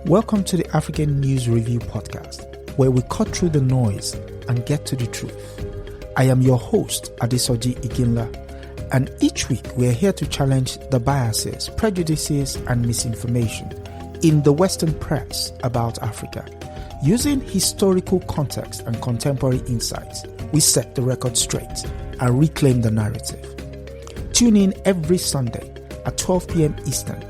Welcome to the African News Review podcast, where we cut through the noise and get to the truth. I am your host, Adesoji Iginla, and each week we are here to challenge the biases, prejudices, and misinformation in the Western press about Africa. Using historical context and contemporary insights, we set the record straight and reclaim the narrative. Tune in every Sunday at 12 p.m. Eastern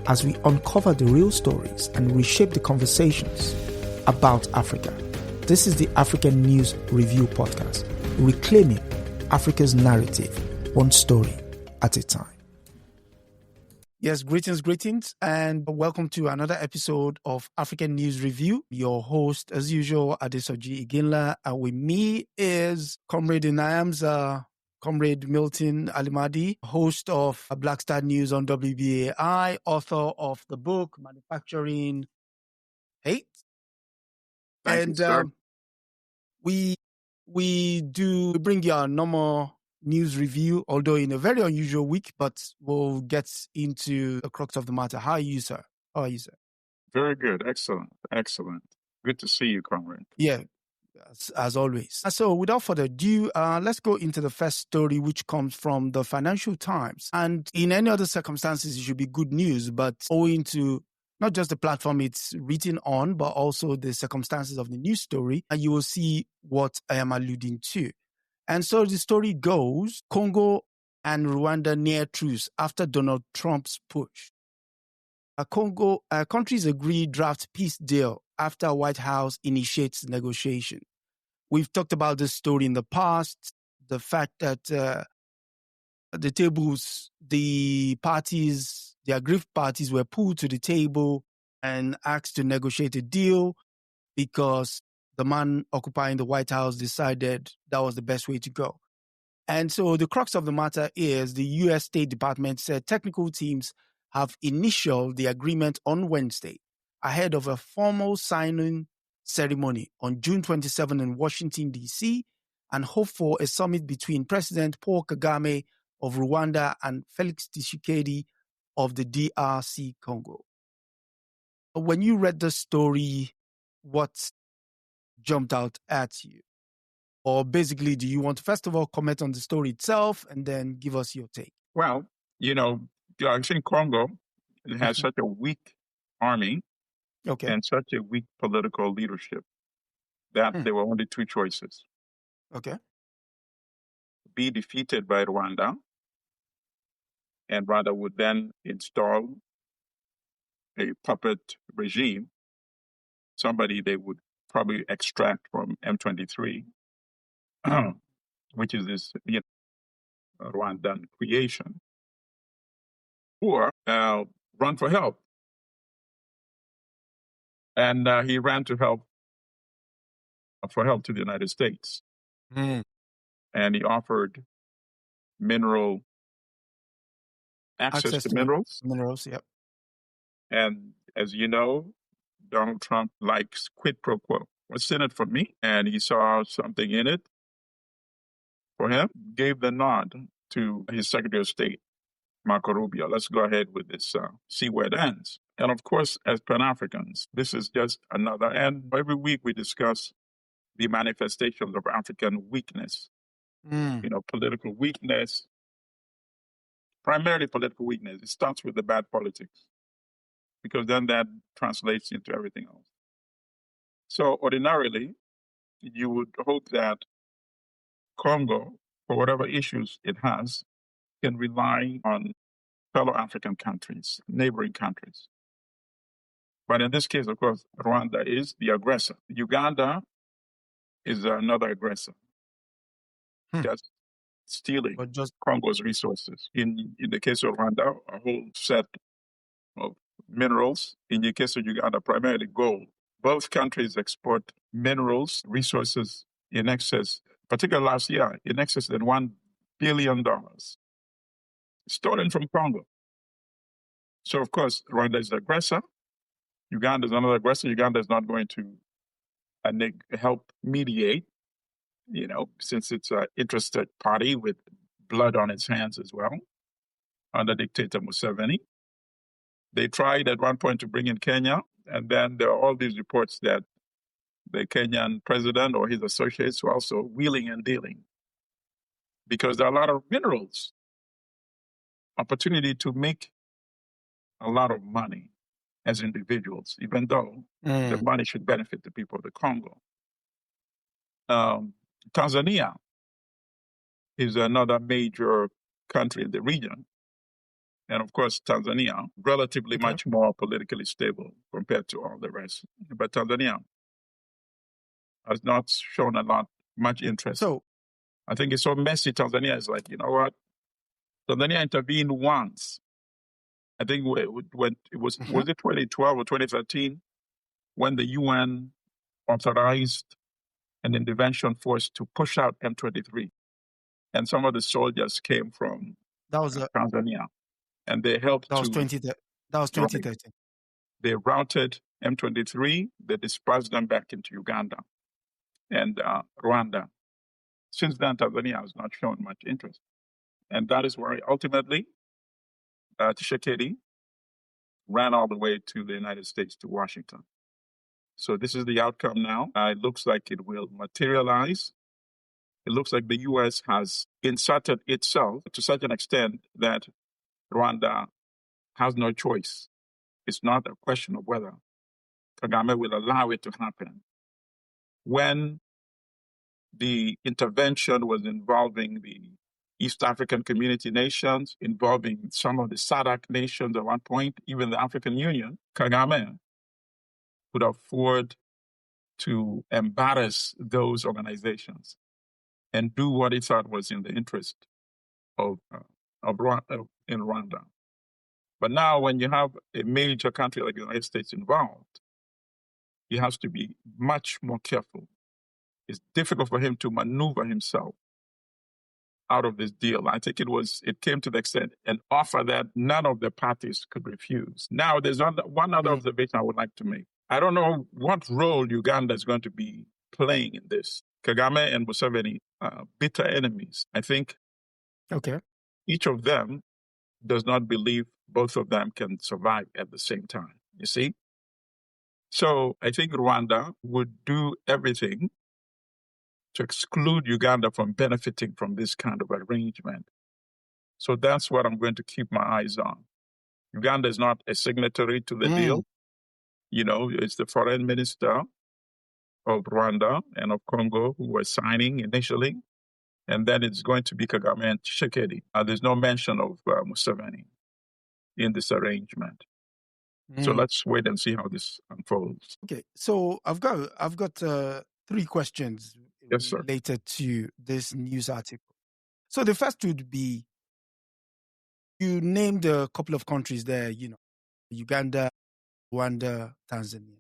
as we uncover the real stories and reshape the conversations about Africa. This is the African News Review podcast, reclaiming Africa's narrative, one story at a time. Yes, greetings, and welcome to another episode of African News Review. Your host, as usual, Adesoji Iginla, and with me is Comrade in Iams, Comrade Milton Allimadi, host of Black Star News on WBAI, author of the book Manufacturing Hate. Thank you, sir. We bring you our normal news review, although in a very unusual week, but we'll get into the crux of the matter. How are you, sir? Very good. Excellent. Good to see you, comrade. Yeah, as always. So without further ado, let's go into the first story, which comes from the Financial Times. And in any other circumstances, it should be good news, but owing to not just the platform it's written on, but also the circumstances of the news story, and you will see what I am alluding to. And so the story goes, Congo and Rwanda near truce after Donald Trump's push. Countries agree draft peace deal after White House initiates negotiation. We've talked about this story in the past, the fact that the aggrieved parties were pulled to the table and asked to negotiate a deal because the man occupying the White House decided that was the best way to go. And so the crux of the matter is the U.S. State Department said technical teams have initialed the agreement on Wednesday ahead of a formal signing ceremony on June 27 in Washington, D.C., and hope for a summit between President Paul Kagame of Rwanda and Felix Tshisekedi of the DRC Congo. When you read the story, what jumped out at you? Or basically, do you want to first of all comment on the story itself and then give us your take? Well, I think Congo has such a weak army and such a weak political leadership that there were only two choices. Okay. Be defeated by Rwanda, and Rwanda would then install a puppet regime, somebody they would probably extract from M23, which is this Rwandan creation, or run for help. And he ran for help to the United States. And he offered access to minerals. Minerals, yep. And as you know, Donald Trump likes quid pro quo. What's in it for me? And he saw something in it for him, gave the nod to his Secretary of State, Marco Rubio. Let's go ahead with this, see where it ends. And of course, as Pan-Africans, this is just another, and every week we discuss the manifestations of African weakness, political weakness, primarily political weakness. It starts with the bad politics, because then that translates into everything else. So ordinarily, you would hope that Congo, for whatever issues it has, can rely on fellow African countries, neighboring countries. But in this case, of course, Rwanda is the aggressor. Uganda is another aggressor, just stealing Congo's resources. In the case of Rwanda, a whole set of minerals. In the case of Uganda, primarily gold. Both countries export minerals, resources in excess, particularly last year, in excess of $1 billion, stolen from Congo. So, of course, Rwanda is the aggressor. Uganda is another aggressor. Uganda is not going to help mediate, since it's an interested party with blood on its hands as well, under dictator Museveni. They tried at one point to bring in Kenya, and then there are all these reports that the Kenyan president or his associates were also wheeling and dealing because there are a lot of minerals, opportunity to make a lot of money as individuals, even though the money should benefit the people of the Congo. Tanzania is another major country in the region. And of course, Tanzania, relatively much more politically stable compared to all the rest. But Tanzania has not shown much interest. So I think it's so messy. Tanzania is like, you know what? Tanzania intervened once. I think when it was it 2012 or 2013 when the UN authorized an intervention force to push out M23, and some of the soldiers came from Tanzania, and they helped that was 2013. They routed M23. They dispersed them back into Uganda and Rwanda. Since then, Tanzania has not shown much interest, and that is why ultimately Tshisekedi ran all the way to the United States, to Washington. So this is the outcome now. It looks like it will materialize. It looks like the U.S. has inserted itself to such an extent that Rwanda has no choice. It's not a question of whether Kagame will allow it to happen. When the intervention was involving the East African Community nations, involving some of the SADC nations at one point, even the African Union, Kagame could afford to embarrass those organizations and do what he thought was in the interest of Rwanda, in Rwanda. But now when you have a major country like the United States involved, he has to be much more careful. It's difficult for him to maneuver himself out of this deal. I think it came to the extent an offer that none of the parties could refuse. Now, there's one other observation I would like to make. I don't know what role Uganda is going to be playing in this. Kagame and Museveni are bitter enemies. I think each of them does not believe both of them can survive at the same time, you see? So I think Rwanda would do everything to exclude Uganda from benefiting from this kind of arrangement. So that's what I'm going to keep my eyes on. Uganda is not a signatory to the deal. You know, it's the foreign minister of Rwanda and of Congo who were signing initially. And then it's going to be Kagame and Tshisekedi. There's no mention of Museveni in this arrangement. So let's wait and see how this unfolds. Okay, so I've got 3 questions related to this news article. So the first would be, you named a couple of countries there, you know, Uganda, Rwanda, Tanzania.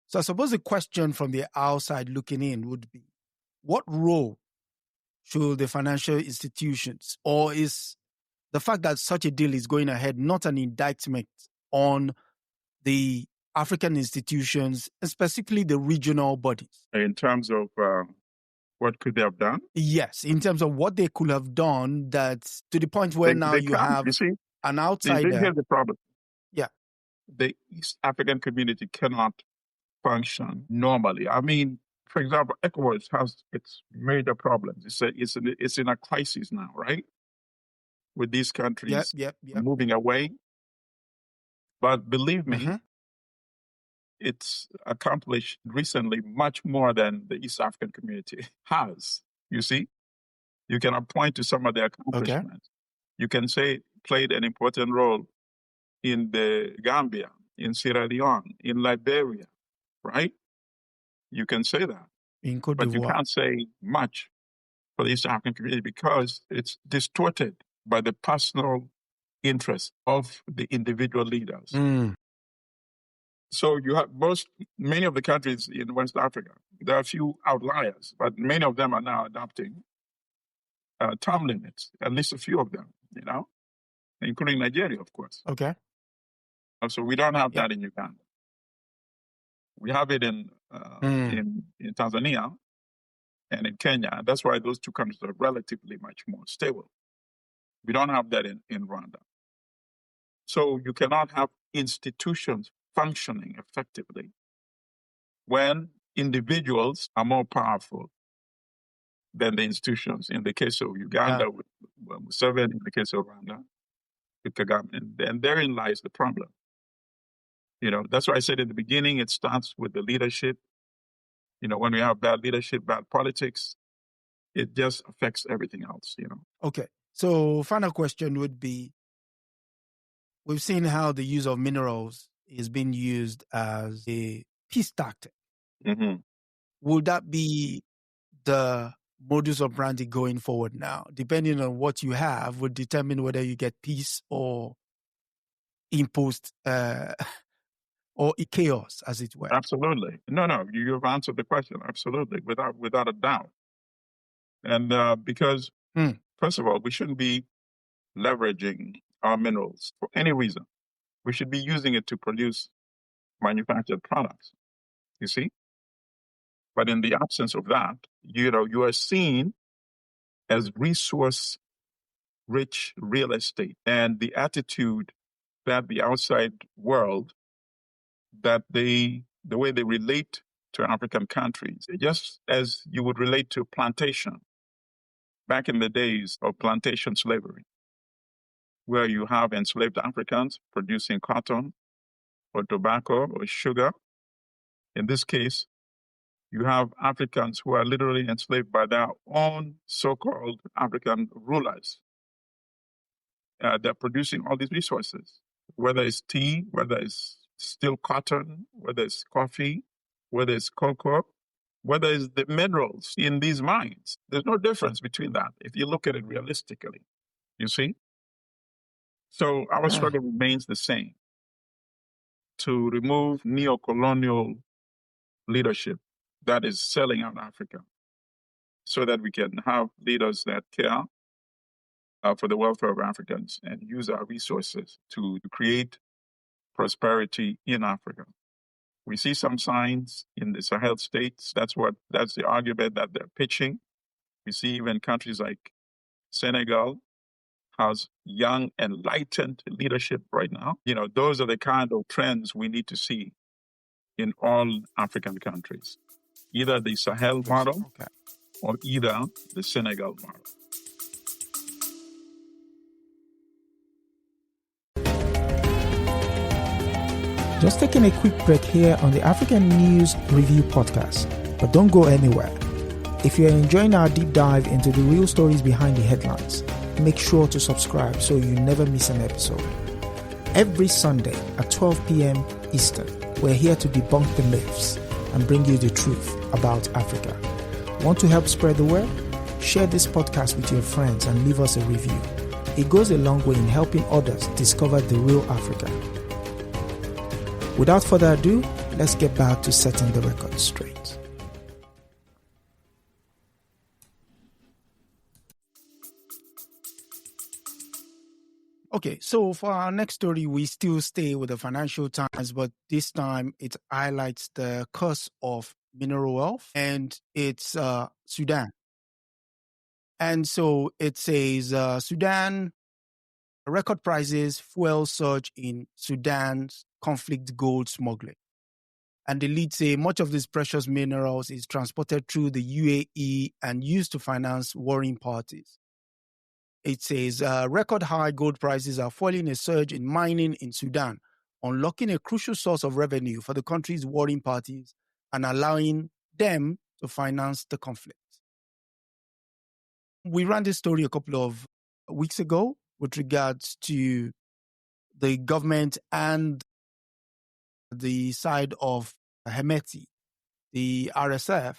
So I suppose the question from the outside looking in would be, what role should the financial institutions, or is the fact that such a deal is going ahead not an indictment on the African institutions, and specifically the regional bodies? In terms of what could they have done? Yes, in terms of what they could have done, that to the point where you have an outsider. Here's the problem. Yeah. The East African community cannot function normally. I mean, for example, Economies has its major problems. It's in a crisis now, right? With these countries moving away. But believe me, it's accomplished recently much more than the East African community has. You see? You can point to some of their accomplishments. You can say played an important role in the Gambia, in Sierra Leone, in Liberia, right? You can say that. In Cote but d'Ivoire. You can't say much for the East African community because it's distorted by the personal interest of the individual leaders. So you have many of the countries in West Africa. There are a few outliers, but many of them are now adopting term limits, at least a few of them, you know, including Nigeria, of course. Okay. So we don't have that in Uganda. We have it in Tanzania and in Kenya. That's why those two countries are relatively much more stable. We don't have that in Rwanda. So you cannot have institutions functioning effectively when individuals are more powerful than the institutions. In the case of Uganda, with Museveni, in the case of Rwanda, with Kagame, and therein lies the problem. That's why I said in the beginning, it starts with the leadership. When we have bad leadership, bad politics, it just affects everything else. Okay. So final question would be, we've seen how the use of minerals is being used as a peace tactic. Mm-hmm. Would that be the modus operandi going forward now? Depending on what you have would determine whether you get peace or imposed or chaos, as it were. Absolutely. No, you've answered the question. Absolutely, without a doubt. And because, first of all, we shouldn't be leveraging our minerals for any reason. We should be using it to produce manufactured products, you see? But in the absence of that, you are seen as resource-rich real estate. And the attitude that the outside world, that the way they relate to African countries, just as you would relate to plantation back in the days of plantation slavery, where you have enslaved Africans producing cotton or tobacco or sugar. In this case, you have Africans who are literally enslaved by their own so-called African rulers. They're producing all these resources, whether it's tea, whether it's still cotton, whether it's coffee, whether it's cocoa, whether it's the minerals in these mines. There's no difference between that if you look at it realistically, you see? So our struggle remains the same, to remove neo-colonial leadership that is selling out Africa, so that we can have leaders that care for the welfare of Africans and use our resources to create prosperity in Africa. We see some signs in the Sahel states. That's the argument that they're pitching. We see even countries like Senegal has young, enlightened leadership right now. Those are the kind of trends we need to see in all African countries, either the Sahel model or either the Senegal model. Just taking a quick break here on the African News Review podcast, but don't go anywhere. If you're enjoying our deep dive into the real stories behind the headlines, make sure to subscribe so you never miss an episode. Every Sunday at 12 p.m. Eastern, we're here to debunk the myths and bring you the truth about Africa. Want to help spread the word? Share this podcast with your friends and leave us a review. It goes a long way in helping others discover the real Africa. Without further ado, let's get back to setting the record straight. Okay, so for our next story, we still stay with the Financial Times, but this time it highlights the curse of mineral wealth, and it's Sudan. And so it says Sudan, record prices, fuel surge in Sudan's conflict gold smuggling. And the lead say much of these precious minerals is transported through the UAE and used to finance warring parties. It says record high gold prices are fueling a surge in mining in Sudan, unlocking a crucial source of revenue for the country's warring parties and allowing them to finance the conflict. We ran this story a couple of weeks ago with regards to the government and the side of Hemeti, the RSF,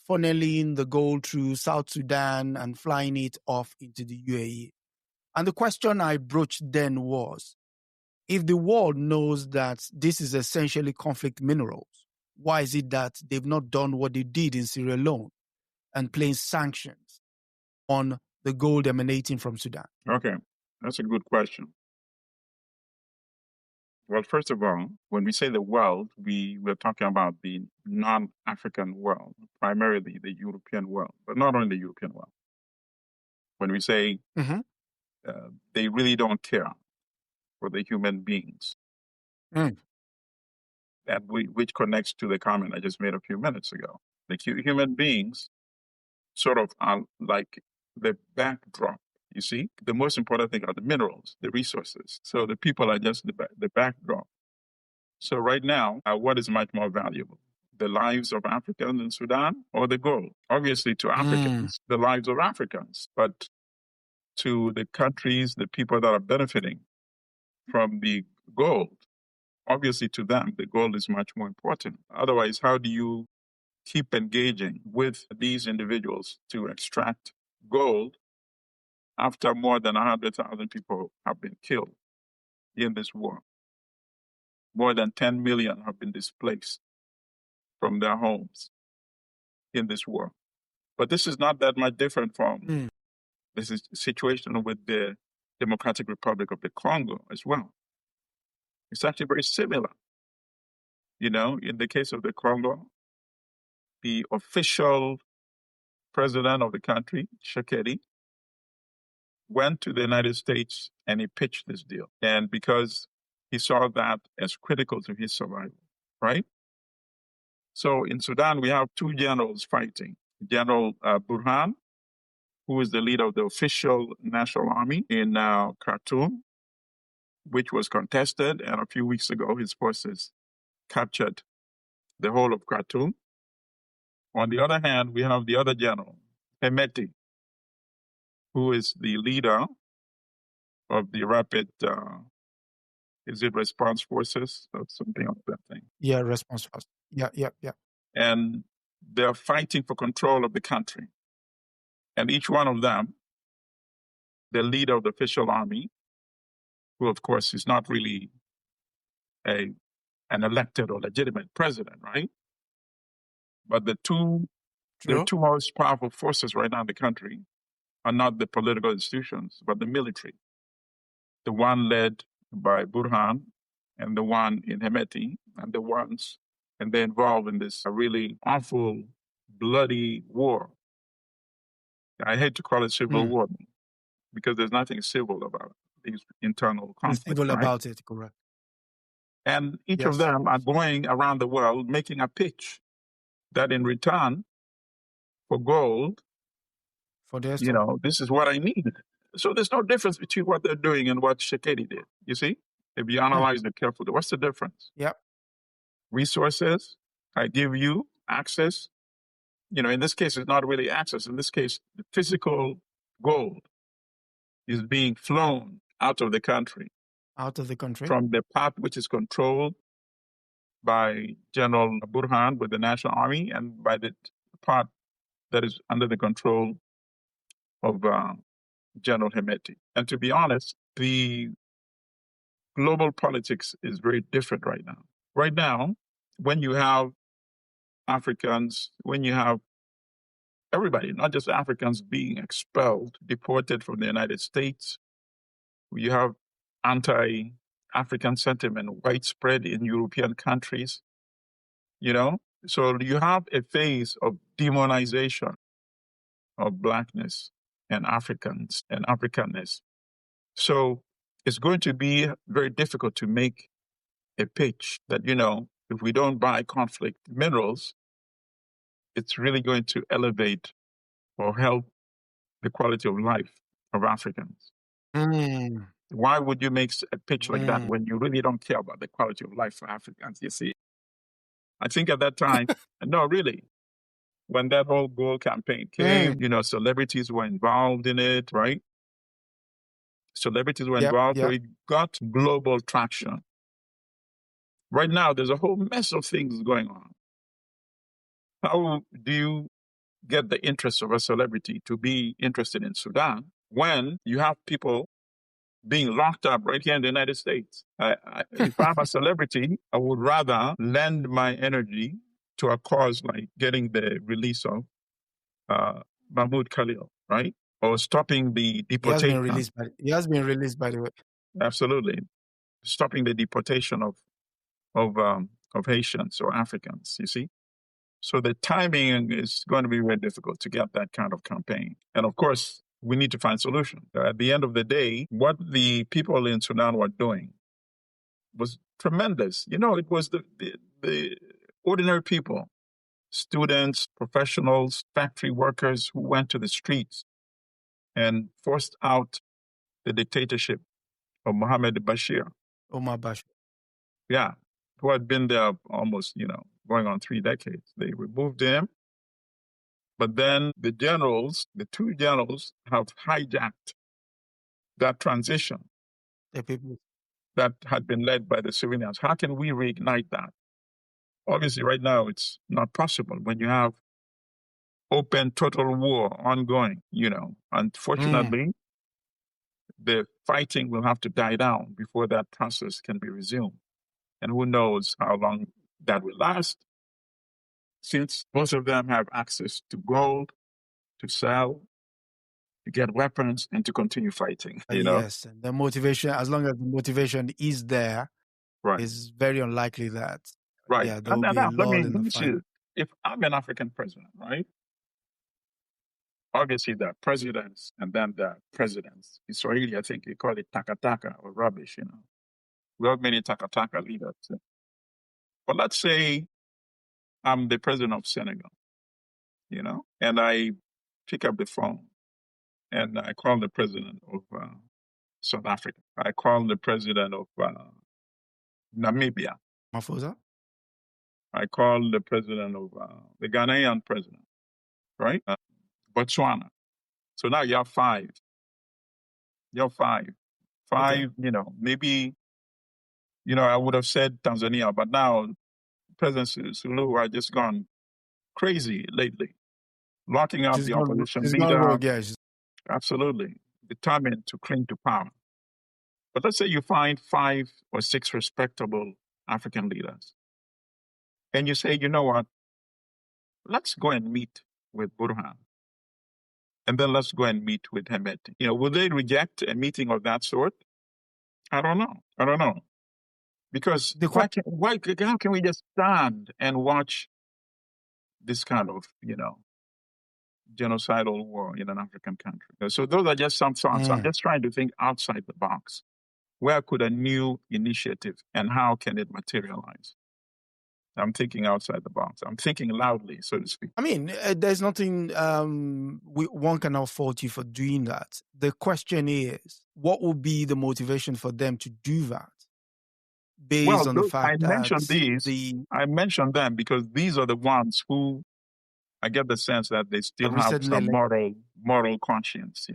funneling the gold through South Sudan and flying it off into the UAE. And the question I broached then was, if the world knows that this is essentially conflict minerals, why is it that they've not done what they did in Sierra Leone and placed sanctions on the gold emanating from Sudan? Okay, that's a good question. Well, first of all, when we say the world, we're talking about the non-African world, primarily the European world, but not only the European world. When we say they really don't care for the human beings. Mm. And which connects to the comment I just made a few minutes ago. The human beings sort of are like the backdrop. You see, the most important thing are the minerals, the resources. So the people are just the backdrop. So right now, what is much more valuable? The lives of Africans in Sudan or the gold? Obviously, to Africans, the lives of Africans. But to the countries, the people that are benefiting from the gold, obviously to them, the gold is much more important. Otherwise, how do you keep engaging with these individuals to extract gold after more than 100,000 people have been killed in this war? More than 10 million have been displaced from their homes in this war. But this is not that much different from this situation with the Democratic Republic of the Congo as well. It's actually very similar. You know, in the case of the Congo, the official president of the country, Tshisekedi, went to the United States and he pitched this deal. And because he saw that as critical to his survival, right? So in Sudan, we have two generals fighting. General Burhan, who is the leader of the official national army in Khartoum, which was contested. And a few weeks ago, his forces captured the whole of Khartoum. On the other hand, we have the other general, Hemeti, who is the leader of the rapid, is it response forces or something like that thing? Yeah, response force. Yeah. And they're fighting for control of the country. And each one of them, the leader of the official army, who of course is not really an elected or legitimate president, right? But the two most powerful forces right now in the country are not the political institutions, but the military. The one led by Burhan and the one in Hemeti, and they're involved in this really awful, bloody war. I hate to call it civil war because there's nothing civil about these internal conflicts. Civil right? about it, correct. And each of them are going around the world making a pitch that in return for gold, For their you know, this is what I need. So there's no difference between what they're doing and what Shekedi did. You see, if you analyze it carefully, what's the difference? Yep. Resources, I give you access. You know, in this case, it's not really access. In this case, the physical gold is being flown out of the country. Out of the country? From the part which is controlled by General Burhan with the National Army and by the part that is under the control of General Hemeti. And to be honest, the global politics is very different right now. Right now, when you have Africans, when you have everybody, not just Africans, being expelled, deported from the United States, you have anti-African sentiment widespread in European countries, you know? So you have a phase of demonization of Blackness and Africans and Africanness. So it's going to be very difficult to make a pitch that, you know, if we don't buy conflict minerals, it's really going to elevate or help the quality of life of Africans. Why would you make a pitch like that when you really don't care about the quality of life for Africans? You see, I think at that time, no, really, when that whole gold campaign came, you know, celebrities were involved in it, right? Celebrities were involved, so it got global traction. Right now, there's a whole mess of things going on. How do you get the interest of a celebrity to be interested in Sudan when you have people being locked up right here in the United States? If I'm a celebrity, I would rather lend my energy to a cause like getting the release of Mahmoud Khalil, right? Or stopping the deportation. He has been released, by the way. Absolutely. Stopping the deportation of Haitians or Africans, you see? So the timing is going to be very difficult to get that kind of campaign. And of course, we need to find solutions. At the end of the day, what the people in Sudan were doing was tremendous. It was the ordinary people, students, professionals, factory workers who went to the streets and forced out the dictatorship of Mohammed Bashir. Omar Bashir. Yeah, who had been there almost, going on 3 decades. They removed him. But then the two generals, have hijacked that transition The people. that had been led by the civilians. How can we reignite that? Obviously, right now, it's not possible when you have open total war ongoing, Unfortunately, the fighting will have to die down before that process can be resumed. And who knows how long that will last, since most of them have access to gold, to sell, to get weapons, and to continue fighting. Yes, and the motivation, as long as the motivation is there, Right. it's very unlikely that Right. there will be a Let lull me in the see. fight. If I'm an African president, right? Obviously, there are presidents and then there are presidents. In Swahili, I think you call it takataka or rubbish, We have many takataka leaders. But let's say I'm the president of Senegal, and I pick up the phone and I call the president of South Africa. I call the president of Namibia. Mafosa? I call the president of the Ghanaian president, right? Botswana. So now you have 5. You have 5. 5, maybe, I would have said Tanzania, but now President Suluhu has just gone crazy lately, locking up the opposition She's leader. gone rogue, yes. Absolutely. Determined to cling to power. But let's say you find 5 or 6 respectable African leaders. And you say, you know what? Let's go and meet with Burhan. And then let's go and meet with Hemeti. Will they reject a meeting of that sort? I don't know. Because how can we just stand and watch this kind of, genocidal war in an African country? So those are just some thoughts. I'm just trying to think outside the box. Where could a new initiative and how can it materialize? I'm thinking outside the box. I'm thinking loudly, so to speak. I mean, there's nothing, one cannot fault you for doing that. The question is, what will be the motivation for them to do that? Based on the fact I mentioned them because these are the ones who I get the sense that they still have some moral conscience,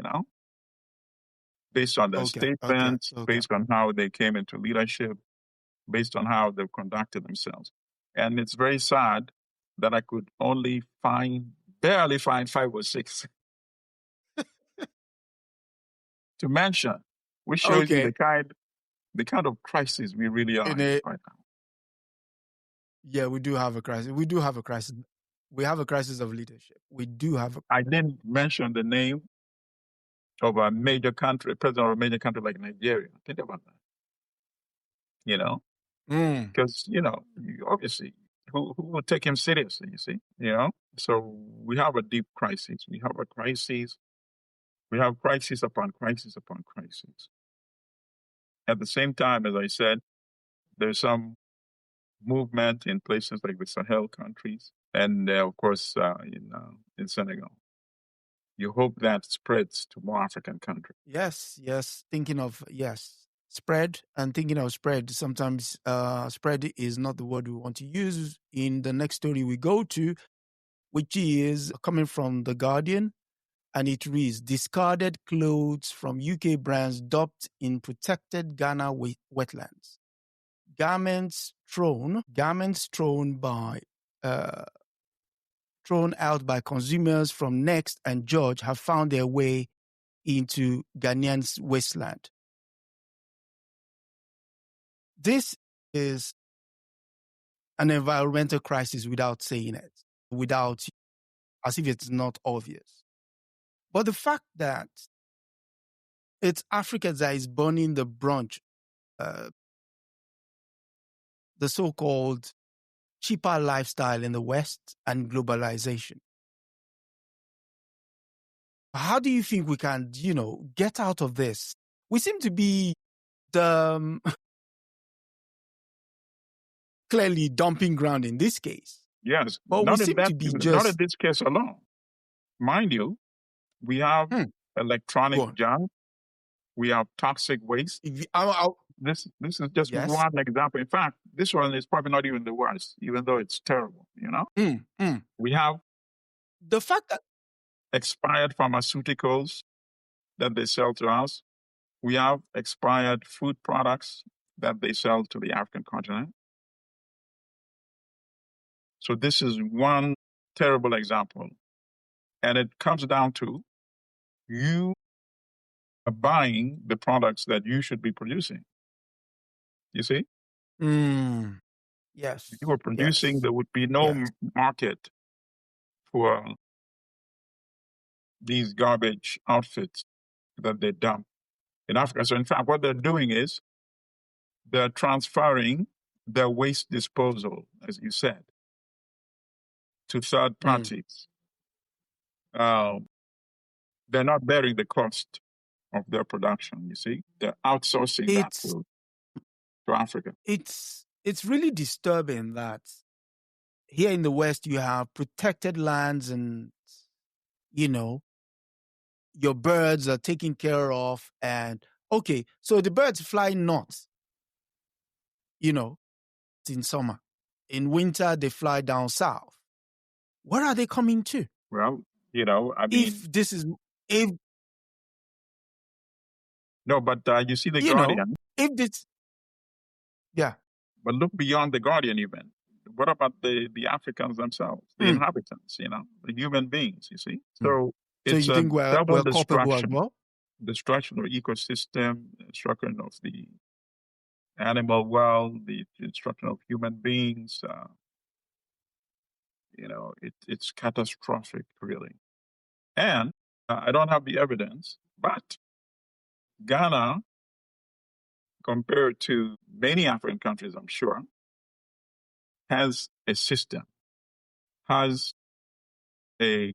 based on their statements, based on how they came into leadership, based on how they've conducted themselves. And it's very sad that I could only barely find 5 or 6 to mention, which shows you the kind of crisis we really are in right now. Yeah, we do have a crisis. We have a crisis of leadership. I didn't mention the name of a major country, president of a major country like Nigeria. Think about that. Because, obviously, who will take him seriously, you see? So we have a deep crisis. We have a crisis. We have crisis upon crisis upon crisis. At the same time, as I said, there's some movement in places like the Sahel countries and, of course, in Senegal. You hope that spreads to more African countries. Yes. Spread, and thinking of spread, sometimes spread is not the word we want to use. In the next story we go to, which is coming from The Guardian, and it reads, discarded clothes from UK brands dumped in protected Ghana wetlands. Garments thrown out by consumers from Next and George have found their way into Ghanaian's wasteland. This is an environmental crisis without saying it, as if it's not obvious. But the fact that it's Africa that is burning the brunt, the so-called cheaper lifestyle in the West and globalization. How do you think we can, get out of this? We seem to be the clearly dumping ground in this case. Yes, But we seem to be not in just this case alone. Mind you, we have electronic junk, we have toxic waste. This is just one example. In fact, this one is probably not even the worst, even though it's terrible. We have the fact that expired pharmaceuticals that they sell to us. We have expired food products that they sell to the African continent. So this is one terrible example. And it comes down to you are buying the products that you should be producing. You see? Yes. If you were producing, there would be no market for these garbage outfits that they dump in Africa. So in fact, what they're doing is they're transferring their waste disposal, as you said, to third parties. They're not bearing the cost of their production, you see? They're outsourcing that to Africa. It's really disturbing that here in the West you have protected lands and, your birds are taken care of. And, okay, so the birds fly north, in summer. In winter, they fly down south. Where are they coming to? Well, I mean... No, but you see the Guardian. But look beyond the Guardian even. What about the Africans themselves, the inhabitants, the human beings, you see? So it's you think we're culpable as well? Destruction of ecosystem, destruction of the animal world, the destruction of human beings. It's catastrophic, really. And I don't have the evidence, but Ghana, compared to many African countries, I'm sure, has a system, has a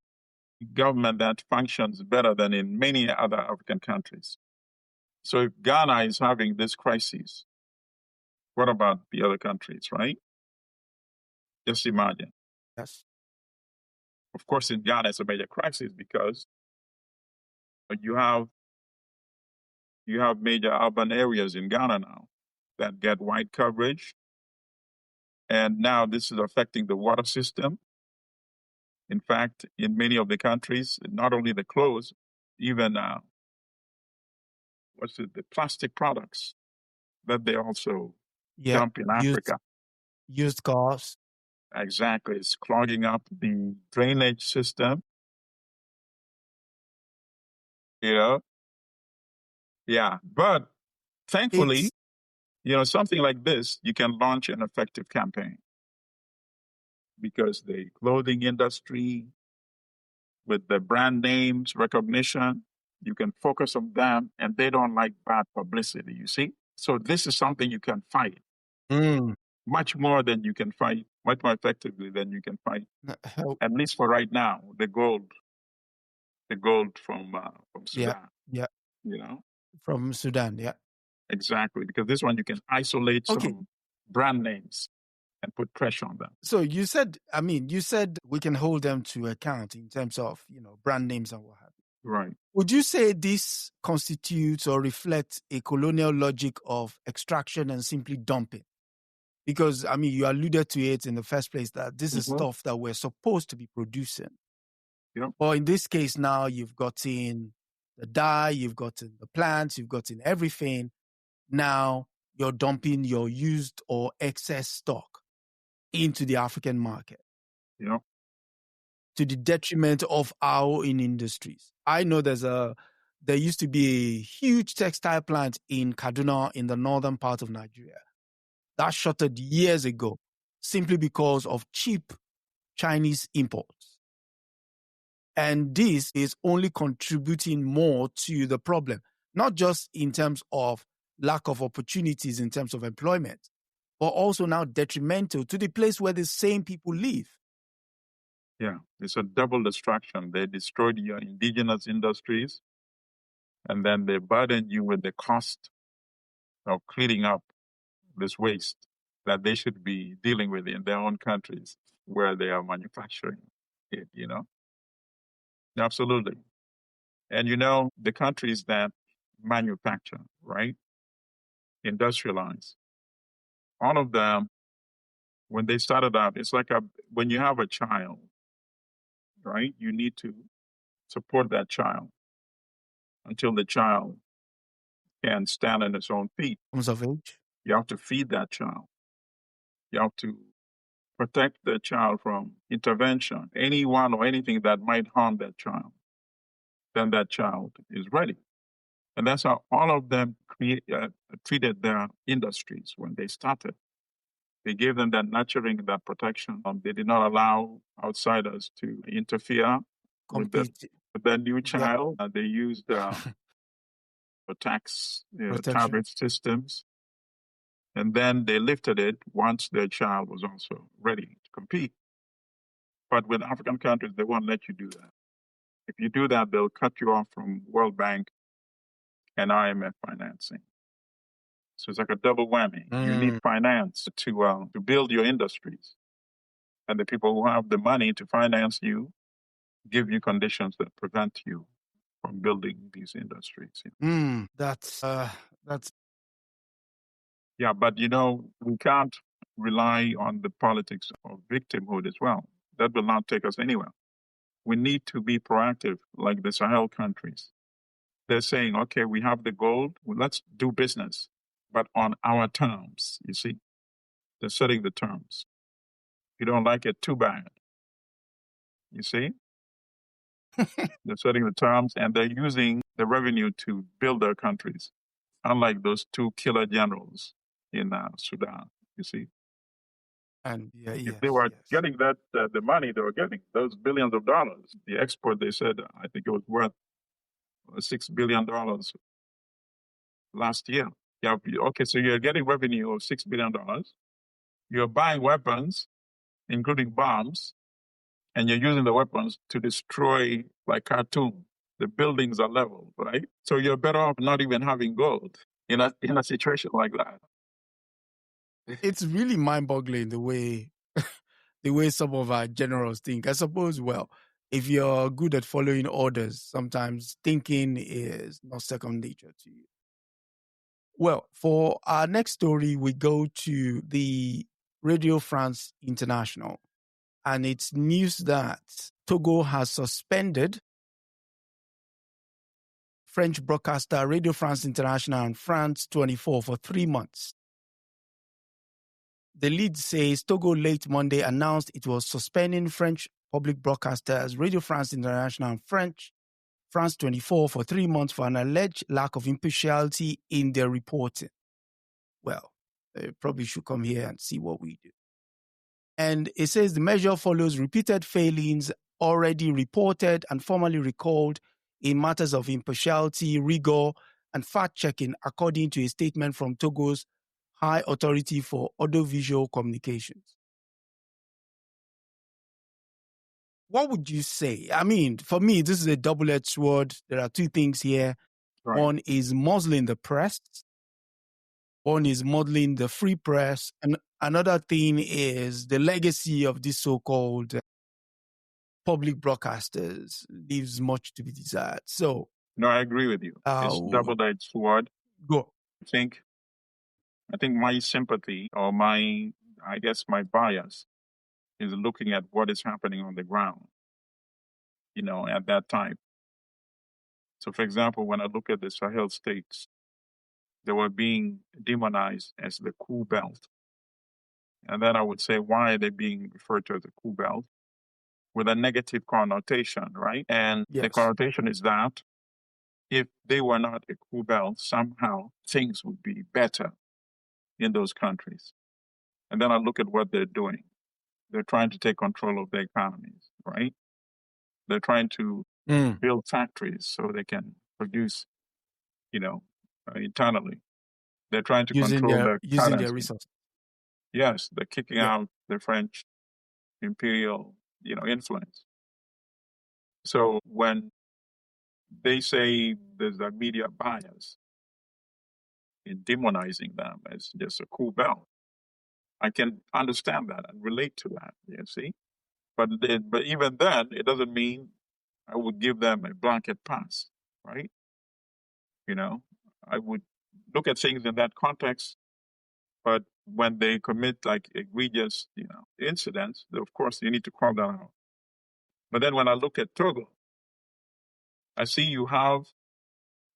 government that functions better than in many other African countries. So if Ghana is having this crisis, what about the other countries, right? Just imagine. Yes. Of course, in Ghana, it's a major crisis because you have major urban areas in Ghana now that get wide coverage. And now this is affecting the water system. In fact, in many of the countries, not only the clothes, even the plastic products that they also dump in Africa. Used cars. Exactly. It's clogging up the drainage system. Yeah. But thankfully, something like this, you can launch an effective campaign because the clothing industry, with the brand names, recognition, you can focus on them and they don't like bad publicity, you see? So this is something you can fight much more than you can fight, much more effectively than you can fight. At least for right now, the gold from Sudan. Yeah. From Sudan, yeah. Exactly, because this one you can isolate some brand names and put pressure on them. So you said we can hold them to account in terms of, brand names and what have you. Right. Would you say this constitutes or reflects a colonial logic of extraction and simply dumping? Because, you alluded to it in the first place that this is stuff that we're supposed to be producing. Yep. But in this case now, you've gotten the dye, you've gotten the plants, you've gotten everything. Now you're dumping your used or excess stock into the African market. Yeah. To the detriment of our own industries. I know there used to be a huge textile plant in Kaduna in the northern part of Nigeria that shuttered years ago simply because of cheap Chinese imports. And this is only contributing more to the problem, not just in terms of lack of opportunities in terms of employment, but also now detrimental to the place where the same people live. Yeah, it's a double destruction. They destroyed your indigenous industries, and then they burden you with the cost of cleaning up this waste that they should be dealing with in their own countries where they are manufacturing it, Absolutely. And the countries that manufacture, right, industrialize, all of them, when they started out, it's like when you have a child, right, you need to support that child until the child can stand on its own feet. Terms of age. You have to feed that child. You have to protect the child from intervention, anyone or anything that might harm that child. Then that child is ready. And that's how all of them treated their industries when they started. They gave them that nurturing, that protection. They did not allow outsiders to interfere with the new child. They used tax tariff systems. And then they lifted it once their child was also ready to compete. But with African countries, they won't let you do that. If you do that, they'll cut you off from World Bank and IMF financing. So it's like a double whammy. You need finance to build your industries. And the people who have the money to finance you give you conditions that prevent you from building these industries. That's Yeah, but we can't rely on the politics of victimhood as well. That will not take us anywhere. We need to be proactive, like the Sahel countries. They're saying, okay, we have the gold, well, let's do business, but on our terms, you see. They're setting the terms. If you don't like it, too bad. You see? They're setting the terms, and they're using the revenue to build their countries, unlike those two killer generals in Sudan, you see. And if they were getting that, the money they were getting, those billions of dollars, the export, they said, I think it was worth $6 billion last year. Yeah, okay, so you're getting revenue of $6 billion. You're buying weapons, including bombs, and you're using the weapons to destroy, like Khartoum. The buildings are leveled, right? So you're better off not even having gold in a situation like that. It's really mind-boggling the way some of our generals think. I suppose, well, if you're good at following orders, sometimes thinking is not second nature to you. Well, for our next story, we go to the Radio France International, and it's news that Togo has suspended French broadcaster Radio France International and France 24 for 3 months. The lead says Togo late Monday announced it was suspending French public broadcasters Radio France International and France 24 for 3 months for an alleged lack of impartiality in their reporting. Well, they probably should come here and see what we do. And it says the measure follows repeated failings already reported and formally recalled in matters of impartiality, rigor, and fact-checking, according to a statement from Togo's High Authority for Audiovisual Communications. What would you say? I mean, for me, this is a double-edged sword. There are two things here. Right. One is muzzling the press. One is modeling the free press. And another thing is the legacy of these so-called public broadcasters leaves much to be desired. So, no, I agree with you. It's double-edged sword. Go. I think my sympathy or my bias is looking at what is happening on the ground, at that time. So, for example, when I look at the Sahel states, they were being demonized as the cool belt. And then I would say, why are they being referred to as the cool belt? With a negative connotation, right? And the connotation is that if they were not a cool belt, somehow things would be better in those countries. And then I look at what they're doing. They're trying to take control of their economies, right? They're trying to build factories so they can produce, internally. They're trying to control their using their resources. Yes, they're kicking out the French imperial influence. So when they say there's a media bias in demonizing them as just a cool bell, I can understand that and relate to that. You see, but even then, it doesn't mean I would give them a blanket pass, right? I would look at things in that context. But when they commit like egregious, incidents, of course you need to call that out. But then when I look at Togo, I see you have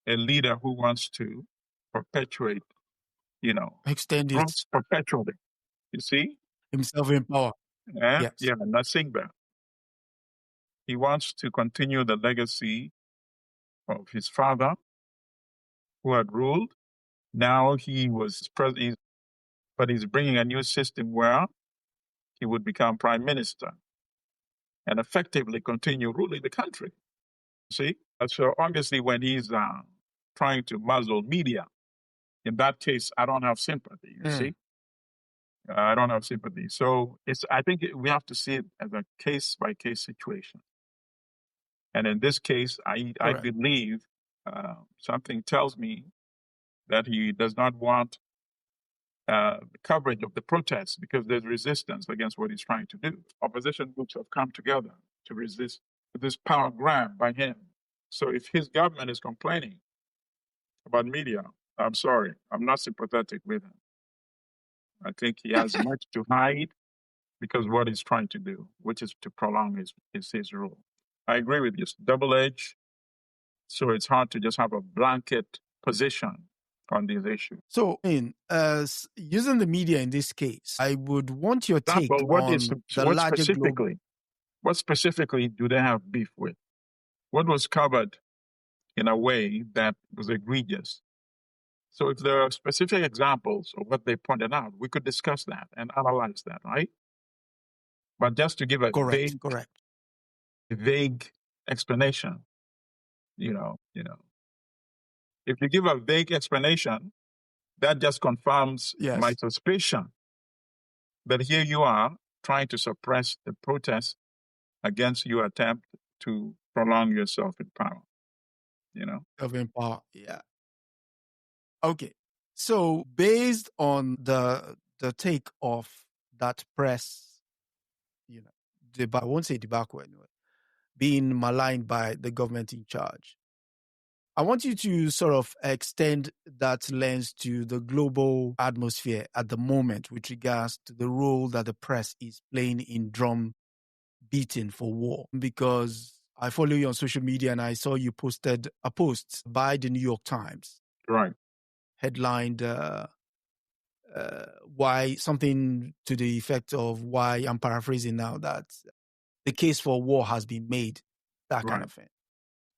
a leader who wants to perpetuate, extend it perpetually. You see? himself in power. Yes. Yeah, nothing bad. He wants to continue the legacy of his father who had ruled. Now he was president, but he's bringing a new system where he would become prime minister and effectively continue ruling the country. See? So obviously when he's trying to muzzle media, in that case, I don't have sympathy, you see? I don't have sympathy. So I think we have to see it as a case-by-case situation. And in this case, I believe something tells me that he does not want coverage of the protests because there's resistance against what he's trying to do. Opposition groups have come together to resist this power grab by him. So if his government is complaining about media, I'm sorry, I'm not sympathetic with him. I think he has much to hide because what he's trying to do, which is to prolong his rule. I agree with you. It's double-edged, so it's hard to just have a blanket position on these issues. So, using the media in this case, I would want your take on the larger global. What specifically do they have beef with? What was covered in a way that was egregious? So if there are specific examples of what they pointed out, we could discuss that and analyze that, right? But just to give a vague explanation, if you give a vague explanation, that just confirms my suspicion that here you are trying to suppress the protest against your attempt to prolong yourself in power. Of in power, yeah. Okay, so based on the take of that press, I won't say debacle anyway, being maligned by the government in charge, I want you to sort of extend that lens to the global atmosphere at the moment with regards to the role that the press is playing in drum beating for war. Because I follow you on social media and I saw you posted a post by the New York Times. Right. Headlined why something to the effect of why, I'm paraphrasing now, that the case for war has been made, that kind of thing.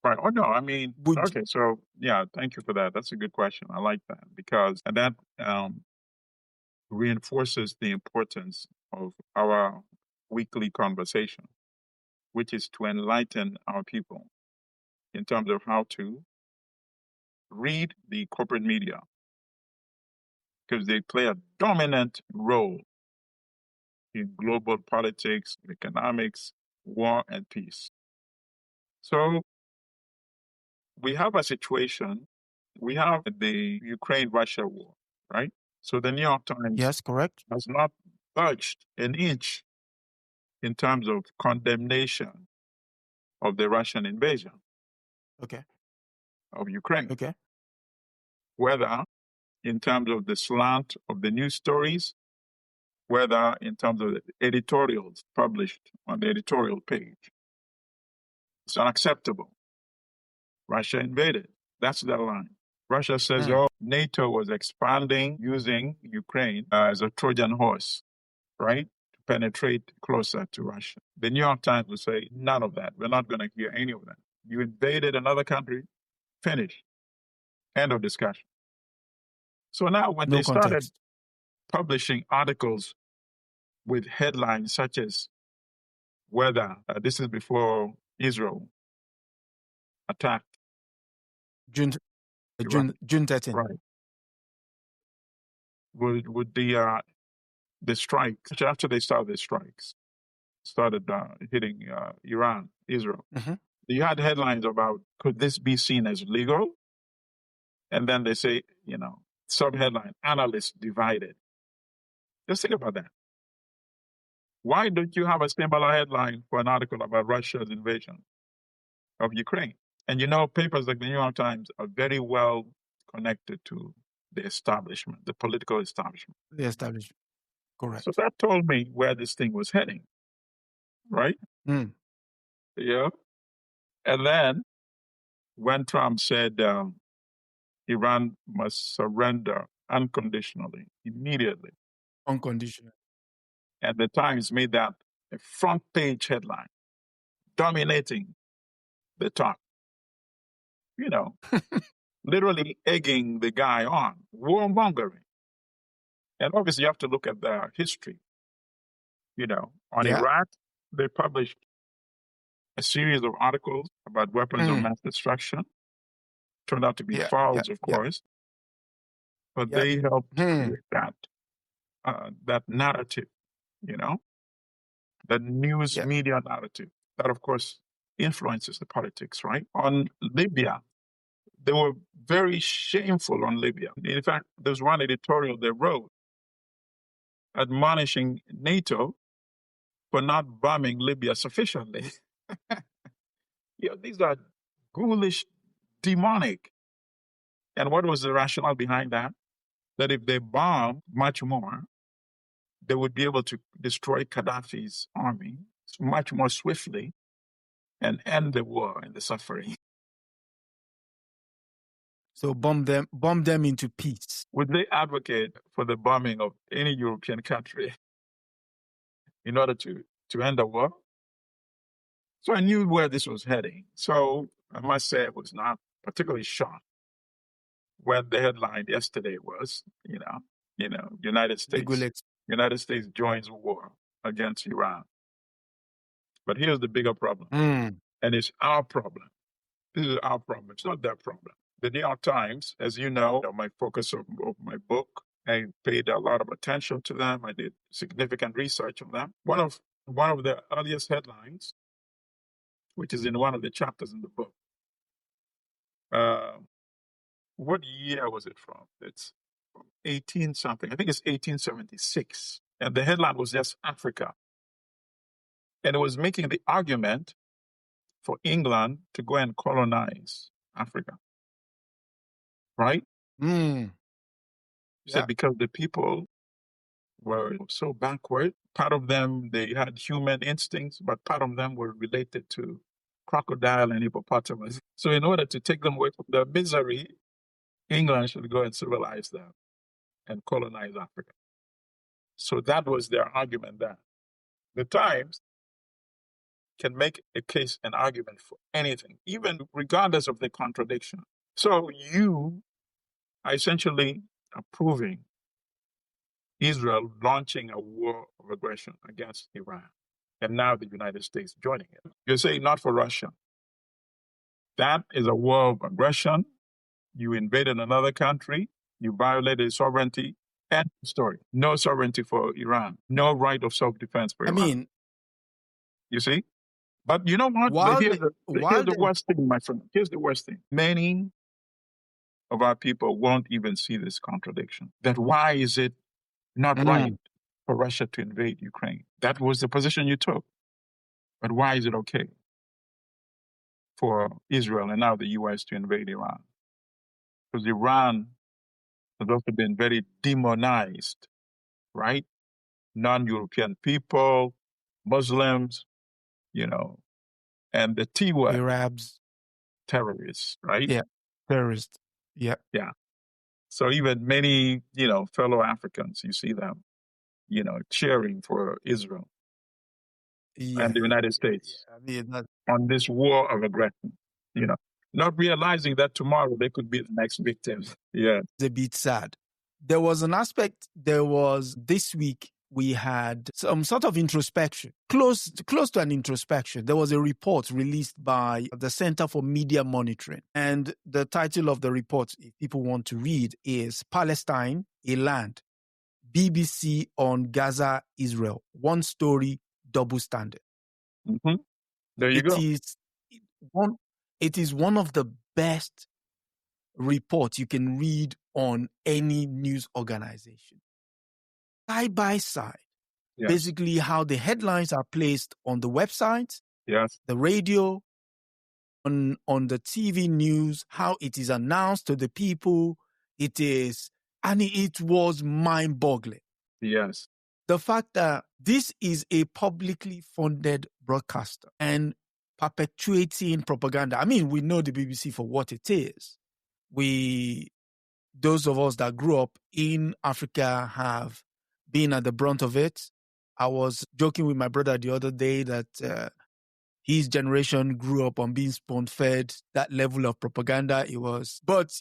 Right. Oh, no, I mean, okay. So, yeah, thank you for that. That's a good question. I like that because that reinforces the importance of our weekly conversation, which is to enlighten our people in terms of how to read the corporate media because they play a dominant role in global politics, economics, war, and peace. So we have a situation, we have the Ukraine-Russia war, right? So the New York Times has not budged an inch in terms of condemnation of the Russian invasion of Ukraine. Whether in terms of the slant of the news stories, whether in terms of the editorials published on the editorial page. It's unacceptable. Russia invaded. That's the line. Russia says, NATO was expanding using Ukraine as a Trojan horse, right? To penetrate closer to Russia. The New York Times will say, none of that. We're not going to hear any of that. You invaded another country, finish. End of discussion. So now when they started publishing articles with headlines such as whether, this is before Israel attacked. June 13. Right. Would the strikes, after they started the strikes, started hitting Israel. Mm-hmm. You had headlines about, could this be seen as legal? And then they say, sub-headline, analysts divided. Just think about that. Why don't you have a similar headline for an article about Russia's invasion of Ukraine? And papers like the New York Times are very well connected to the establishment, the political establishment. The establishment, correct. So that told me where this thing was heading, right? Mm. Yeah. And then when Trump said Iran must surrender unconditionally, immediately. Unconditionally. And the Times made that a front page headline, dominating the top. Literally egging the guy on, warmongering. And obviously you have to look at the history. On Iraq, they published a series of articles about weapons of mass destruction. Turned out to be false, of course. But they helped create that narrative, the news media narrative. That, of course, influences the politics, right? On Libya, they were very shameful on Libya. In fact, there's one editorial they wrote admonishing NATO for not bombing Libya sufficiently. These are ghoulish, demonic. And what was the rationale behind that? That if they bombed much more, they would be able to destroy Gaddafi's army much more swiftly and end the war and the suffering. So bomb them into peace. Would they advocate for the bombing of any European country in order to end the war? So I knew where this was heading. So I must say I was not particularly shocked when the headline yesterday was, United States joins war against Iran. But here's the bigger problem. And it's our problem. This is our problem. It's not their problem. The New York Times, as you know, my focus of my book, I paid a lot of attention to them. I did significant research on them. One of the earliest headlines, which is in one of the chapters in the book, what year was it from? It's 18-something. I think it's 1876. And the headline was just Africa. And it was making the argument for England to go and colonize Africa. Right? Said because the people were so backward. Part of them, they had human instincts, but part of them were related to crocodile and hippopotamus. So in order to take them away from their misery, England should go and civilize them and colonize Africa. So that was their argument there. The Times can make a case, an argument for anything, even regardless of the contradiction. So you are essentially approving Israel launching a war of aggression against Iran, and now the United States joining it. You're saying not for Russia. That is a war of aggression. You invaded another country. You violated sovereignty. End of story. No sovereignty for Iran. No right of self-defense for Iran. You see? But you know what? Here's the worst thing, my friend. Here's the worst thing. Many of our people won't even see this contradiction. That why is it not right for Russia to invade Ukraine? That was the position you took. But why is it okay for Israel and now the U.S. to invade Iran? Because Iran has also been very demonized, right? Non-European people, Muslims, and the T word. Arabs. Terrorists, right? Yeah, terrorists. Yeah. Yeah. So even many, fellow Africans, you see them, cheering for Israel and the United States on this war of aggression, not realizing that tomorrow they could be the next victims. Yeah. It's a bit sad. This week, we had some sort of introspection, close to an introspection. There was a report released by the Center for Media Monitoring. And the title of the report, if people want to read, is Palestine, a Land, BBC on Gaza, Israel. One story double standard. Mm-hmm. There you go. It is one of the best reports you can read on any news organization. Side by side, basically how the headlines are placed on the website, the radio, on the TV news, how it is announced to the people. And it was mind-boggling. Yes. The fact that this is a publicly funded broadcaster and perpetuating propaganda. I mean, we know the BBC for what it is. Those of us that grew up in Africa have been at the brunt of it. I was joking with my brother the other day that his generation grew up on being spoon-fed that level of propaganda. But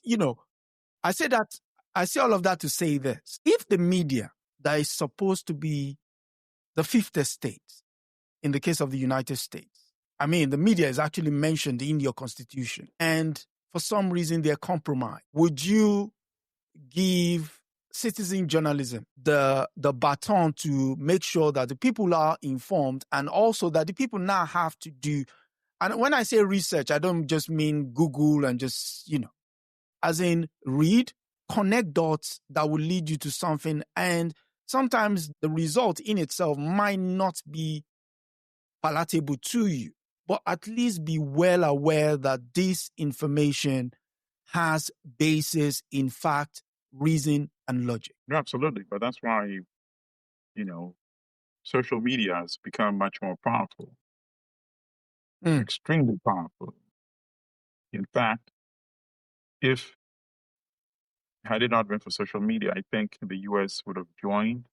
I say all of that to say this. If the media that is supposed to be the fifth estate, in the case of the United States, I mean, the media is actually mentioned in your constitution, and for some reason they're compromised, would you give citizen journalism the baton to make sure that the people are informed, and also that the people now have to do, and when I say research, I don't just mean Google and just, as in read, connect dots that will lead you to something, and sometimes the result in itself might not be palatable to you, but at least be well aware that this information has basis in fact, reason, and logic. Absolutely. But that's why, social media has become much more powerful, extremely powerful. In fact, had it not been for social media, I think the U.S. would have joined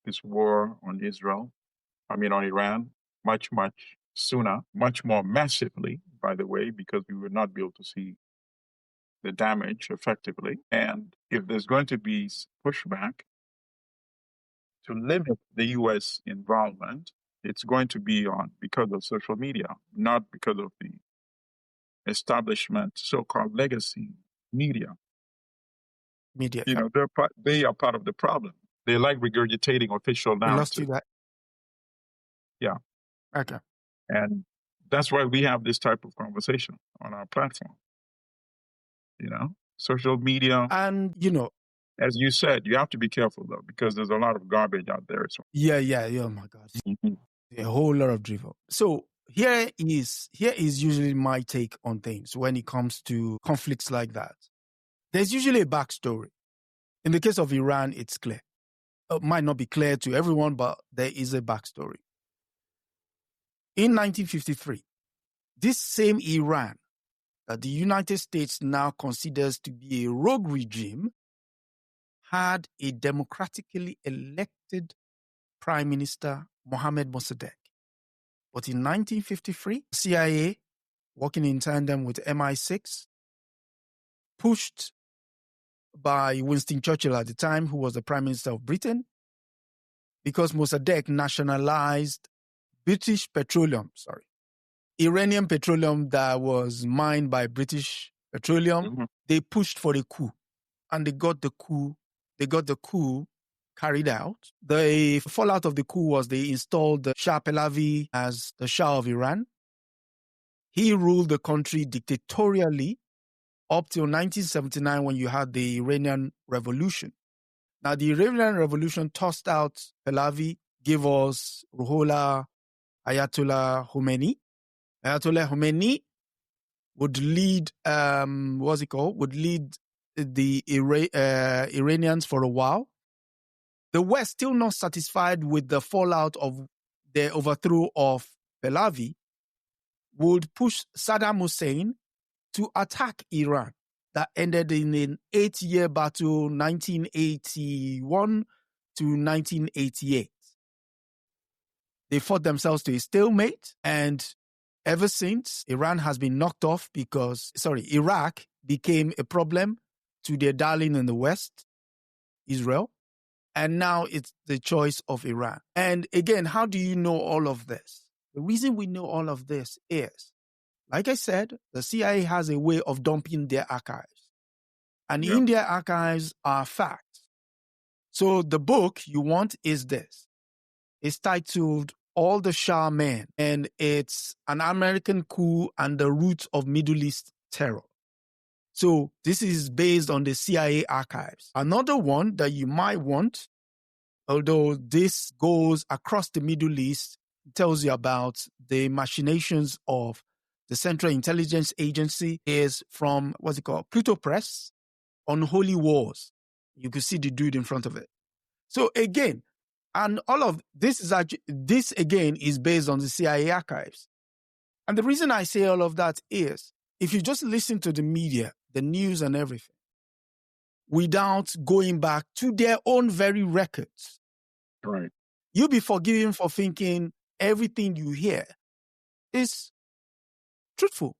this war on Iran, much, much sooner, much more massively, by the way, because we would not be able to see the damage effectively. And if there's going to be pushback to limit the U.S. involvement, it's going to be because of social media, not because of the establishment, so-called legacy media. They are part of the problem. They like regurgitating official narrative. We lost you that. Yeah. Okay. And that's why we have this type of conversation on our platform. Social media. And, as you said, you have to be careful, though, because there's a lot of garbage out there as well. Yeah. Oh, my God. A whole lot of drivel. So here is usually my take on things when it comes to conflicts like that. There's usually a backstory. In the case of Iran, it's clear. It might not be clear to everyone, but there is a backstory. In 1953, this same Iran that the United States now considers to be a rogue regime had a democratically elected Prime Minister, Mohammad Mossadegh. But in 1953, CIA, working in tandem with MI6, pushed by Winston Churchill at the time, who was the Prime Minister of Britain, because Mossadegh nationalized Iranian petroleum that was mined by British Petroleum. Mm-hmm. They pushed for the coup, and they got the coup carried out. The fallout of the coup was they installed Shah Pahlavi as the Shah of Iran. He ruled the country dictatorially up till 1979 when you had the Iranian Revolution. Now, the Iranian Revolution tossed out Pahlavi, gave us Ruhollah Ayatollah Khomeini. Ayatollah Khomeini would lead, would lead the Iranians for a while. The West, still not satisfied with the fallout of the overthrow of Pahlavi, would push Saddam Hussein to attack Iran. That ended in an 8-year battle, 1981 to 1988. They fought themselves to a stalemate, and ever since, Iraq became a problem to their darling in the West, Israel, and now it's the choice of Iran. And again, how do you know all of this? The reason we know all of this is, like I said, the CIA has a way of dumping their archives. And in their archives are facts. So the book you want is this. It's titled All the Shah Men, and it's an American coup and the roots of Middle East terror. So this is based on the CIA archives. Another one that you might want, although this goes across the Middle East, tells you about the machinations of the Central Intelligence Agency, is from, Pluto Press, Unholy Wars. You can see the dude in front of it. So again, and all of this again is based on the CIA archives. And the reason I say all of that is, if you just listen to the media, the news and everything, without going back to their own very records, right, you'll be forgiven for thinking everything you hear is truthful.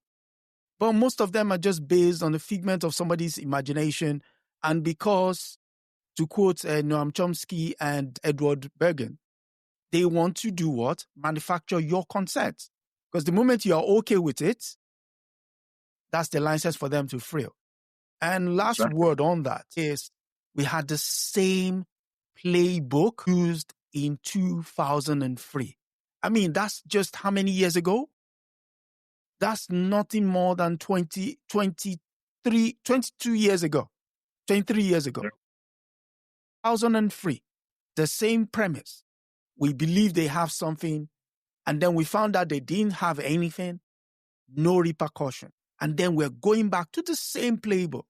But most of them are just based on the figment of somebody's imagination. And because, to quote Noam Chomsky and Edward Bergen, they want to do what? Manufacture your consent. Because the moment you are okay with it, that's the license for them to frill. And last word on that is, we had the same playbook used in 2003. I mean, that's just how many years ago? That's nothing more than 22 years ago. 23 years ago. 2003. The same premise. We believe they have something, and then we found out they didn't have anything, no repercussion. And then we're going back to the same playbook,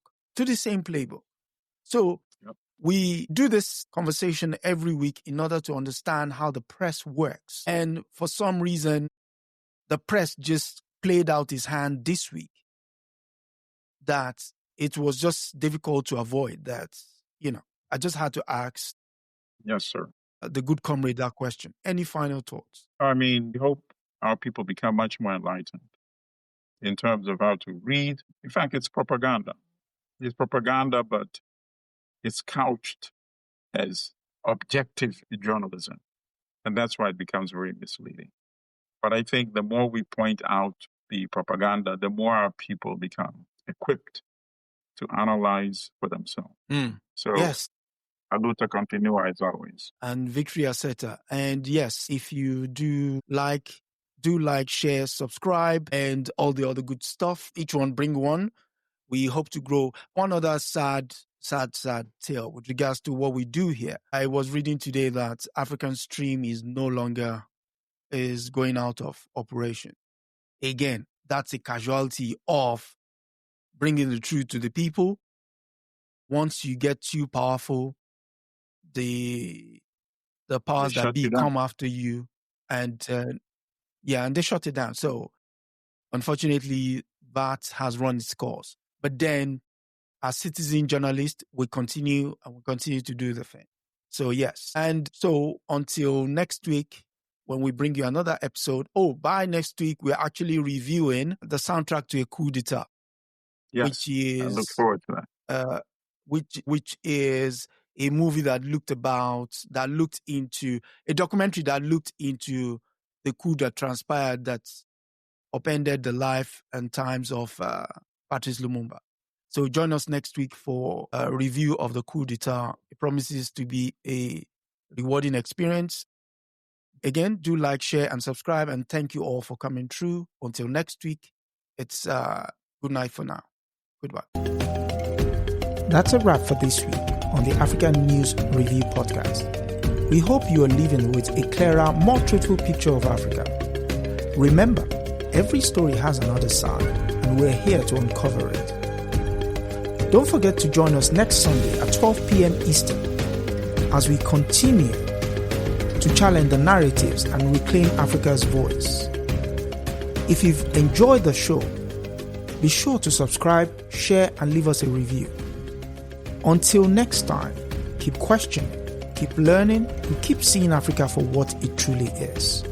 So we do this conversation every week in order to understand how the press works. And for some reason, the press just played out his hand this week, that it was just difficult to avoid that. I just had to ask. Yes, sir. The good comrade that question. Any final thoughts? I mean, we hope our people become much more enlightened in terms of how to read. In fact, it's propaganda. It's propaganda, but it's couched as objective journalism. And that's why it becomes very misleading. But I think the more we point out the propaganda, the more our people become equipped to analyze for themselves. So, yes. Aluta continua as always. And victory aseta. And yes, if you do like, share, subscribe, and all the other good stuff. Each one bring one. We hope to grow. One other sad tale with regards to what we do here. I was reading today that African Stream is going out of operation. Again, that's a casualty of bringing the truth to the people. Once you get too powerful, the powers that be come after you, and and they shut it down. So unfortunately, that has run its course. But then, as citizen journalists, we continue to do the thing. So yes, and so until next week, when we bring you another episode. By next week, we're actually reviewing the soundtrack to a coup d'etat. Yes, which is, I look forward to that. Which is a movie that looked into a documentary that looked into the coup that transpired that upended the life and times of Patrice Lumumba. So join us next week for a review of the coup d'etat. It promises to be a rewarding experience. Again, do like, share, and subscribe. And thank you all for coming through. Until next week, it's good night for now. Goodbye. That's a wrap for this week on the African News Review Podcast. We hope you are leaving with a clearer, more truthful picture of Africa. Remember, every story has another side, and we're here to uncover it. Don't forget to join us next Sunday at 12 p.m. Eastern as we continue to challenge the narratives and reclaim Africa's voice. If you've enjoyed the show, be sure to subscribe, share, and leave us a review. Until next time, keep questioning, keep learning, and keep seeing Africa for what it truly is.